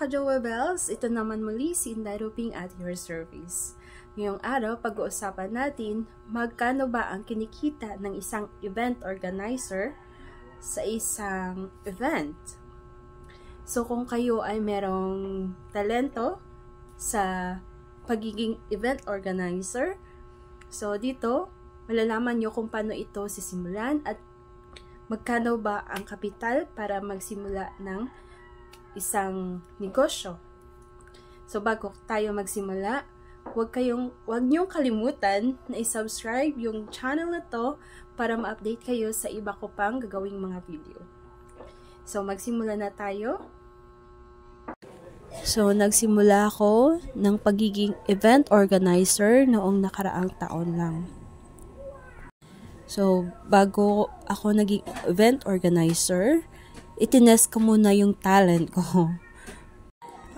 ka-Jowa Bells, ito naman muli si Inday Ruping at your service. Ngayong araw, pag-uusapan natin magkano ba ang kinikita ng isang event organizer sa isang event. So kung kayo ay merong talento sa pagiging event organizer, so dito malalaman nyo kung paano ito sisimulan at magkano ba ang kapital para magsimula ng isang negosyo. So bago tayo magsimula, huwag niyong kalimutan na i-subscribe yung channel na to para ma-update kayo sa iba ko pang gagawing mga video. So magsimula na tayo. So nagsimula ako ng pagiging event organizer noong nakaraang taon lang. So bago ako naging event organizer, itinest ko muna yung talent ko.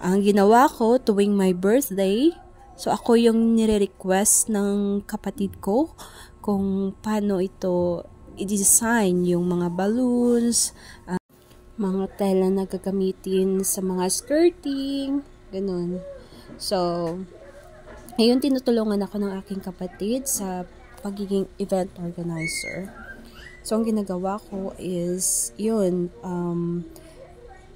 Ang ginawa ko tuwing my birthday, so ako yung nire-request ng kapatid ko kung paano ito i-design yung mga balloons, mga tela na gagamitin sa mga skirting, ganun. So, ngayon tinutulungan ako ng aking kapatid sa pagiging event organizer. So, ang ginagawa ko is, yun,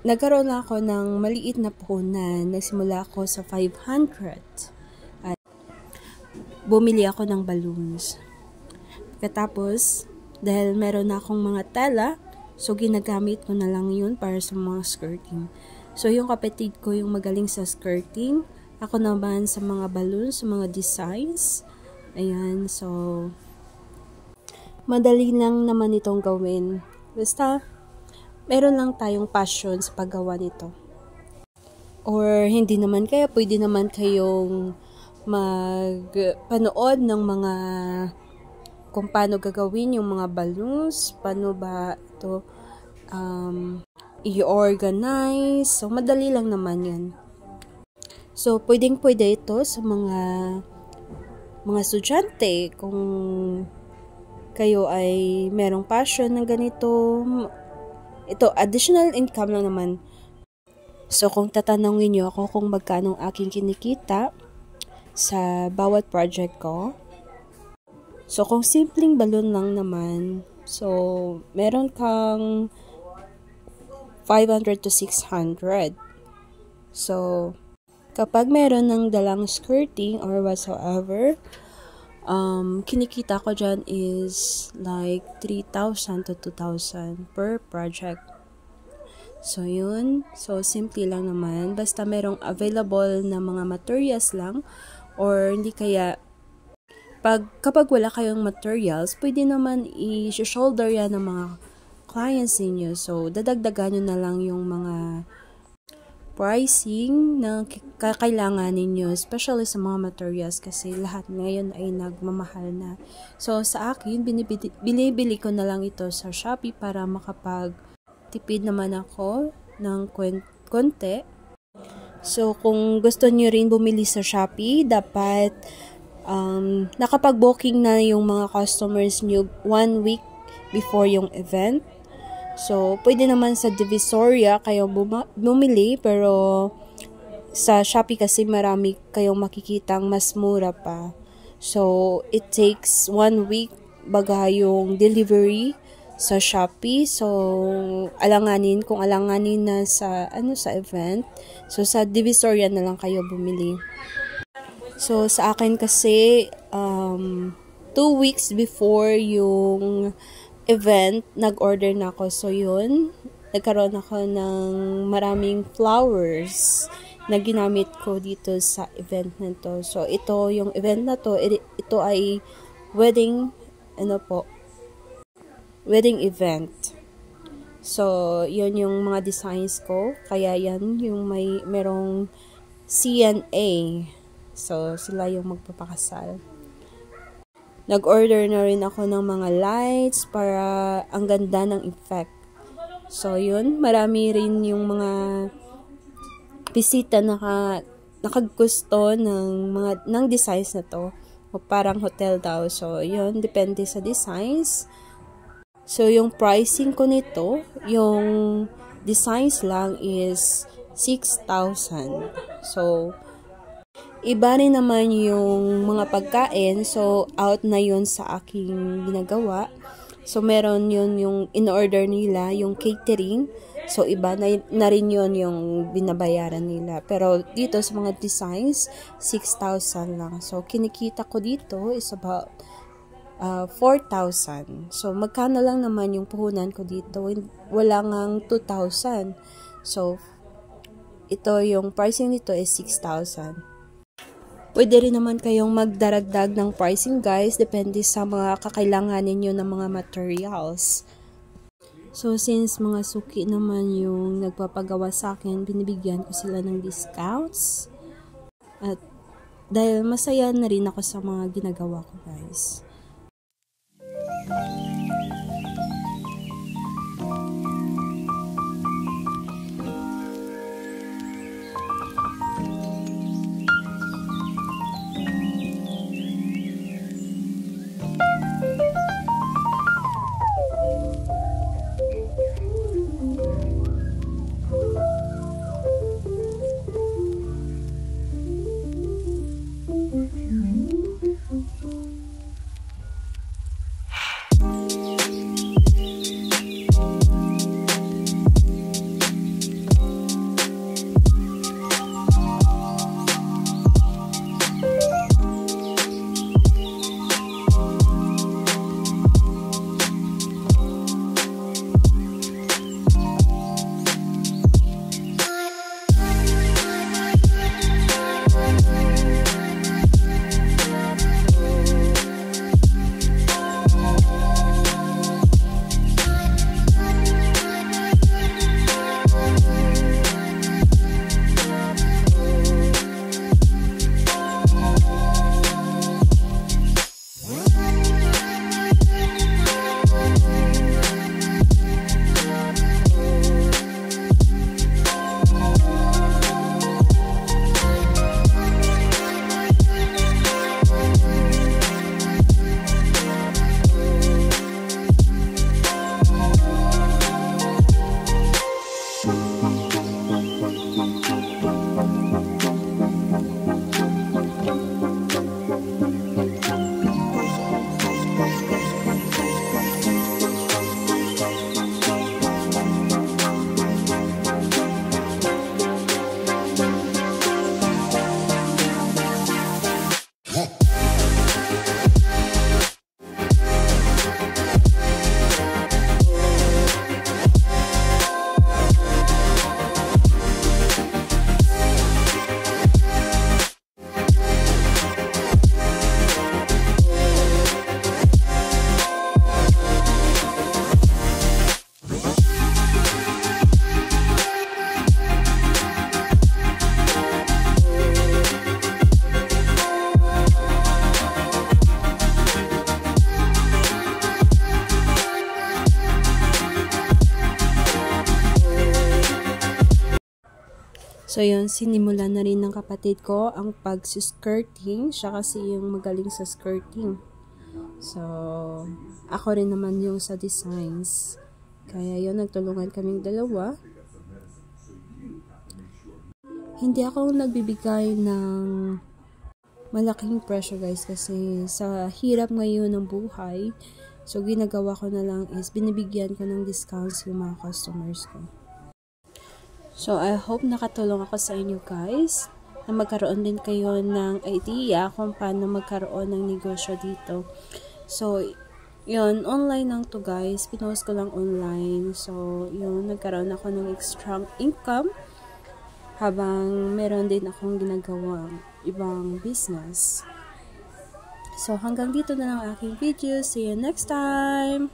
nagkaroon ako ng maliit na puhunan. Nagsimula ako sa 500. At bumili ako ng balloons. Katapos, dahil meron na akong mga tela, so ginagamit ko na lang yun para sa mga skirting. So, yung kapatid ko yung magaling sa skirting. Ako naman sa mga balloons, sa mga designs. Ayan, so madali lang naman itong gawin. Basta, meron lang tayong passion sa paggawa nito. Or, hindi naman kaya, pwede naman kayong magpanood ng mga kung paano gagawin yung mga balloons, paano ba ito i-organize. So, madali lang naman yan. So, pwedeng-pwede ito sa mga estudyante kung kayo ay merong passion ng ganito. Ito, additional income lang naman. So, kung tatanungin nyo ako kung magkano aking kinikita sa bawat project ko. So, kung simpleng balloon lang naman, so, meron kang 500 to 600. So, kapag meron ng dalang skirting or whatsoever, kinikita ko dyan is like 3,000 to 2,000 per project. So, yun. So, simple lang naman. Basta merong available na mga materials lang or hindi kaya kapag wala kayong materials, pwede naman i-shoulder yan ng mga clients ninyo. So, dadagdagan nyo na lang yung mga pricing na kakailangan ninyo, especially sa mga materials kasi lahat ngayon ay nagmamahal na. So, sa akin, binibili ko na lang ito sa Shopee para makapag-tipid naman ako ng konti. So, kung gusto nyo rin bumili sa Shopee, dapat nakapag-booking na yung mga customers nyo 1 week before yung event. So, pwede naman sa Divisoria kayo bumili, pero sa Shopee kasi marami kayong makikitang mas mura pa. So, it takes 1 week baga yung delivery sa Shopee. So, kung alanganin na sa event. So, sa Divisoria na lang kayo bumili. So, sa akin kasi 2 weeks before yung event, nag-order na ako. So, yun. Nagkaroon ako ng maraming flowers na ginamit ko dito sa event na to. So, ito, yung event na to, ito ay wedding event. So, yun yung mga designs ko. Kaya yan, yung merong CNA. So, sila yung magpapakasal. Nag-order na rin ako ng mga lights para ang ganda ng effect. So, yun. Marami rin yung mga bisita nakagusto ng designs na to. O parang hotel daw. So, yun. Depende sa designs. So, yung pricing ko nito, yung designs lang is 6,000. So, iba rin naman yung mga pagkain. So, out na yun sa aking ginagawa. So, meron yun yung in-order nila, yung catering. So, iba na rin yun yung binabayaran nila. Pero, dito sa mga designs, 6,000 lang. So, kinikita ko dito is about 4,000. So, magkano lang naman yung puhunan ko dito? Wala ngang 2,000. So, ito yung pricing nito is 6,000. Pwede rin naman kayong magdaragdag ng pricing guys, depende sa mga kakailanganin nyo ng mga materials. So since mga suki naman yung nagpapagawa sa akin, binibigyan ko sila ng discounts. At dahil masaya na rin ako sa mga ginagawa ko guys. So, yun, sinimulan na rin ng kapatid ko ang pag-skirting. Siya kasi yung magaling sa skirting. So, ako rin naman yung sa designs. Kaya yun, nagtulungan kaming dalawa. Hindi ako nagbibigay ng malaking pressure guys kasi sa hirap ngayon ng buhay. So, ginagawa ko na lang is binibigyan ko ng discounts yung mga customers ko. So, I hope nakatulong ako sa inyo guys na magkaroon din kayo ng idea kung paano magkaroon ng negosyo dito. So, yun, online lang to guys. Pinost ko lang online. So, yun, nagkaroon ako ng extra income habang meron din akong ginagawang ibang business. So, hanggang dito na lang aking video. See you next time!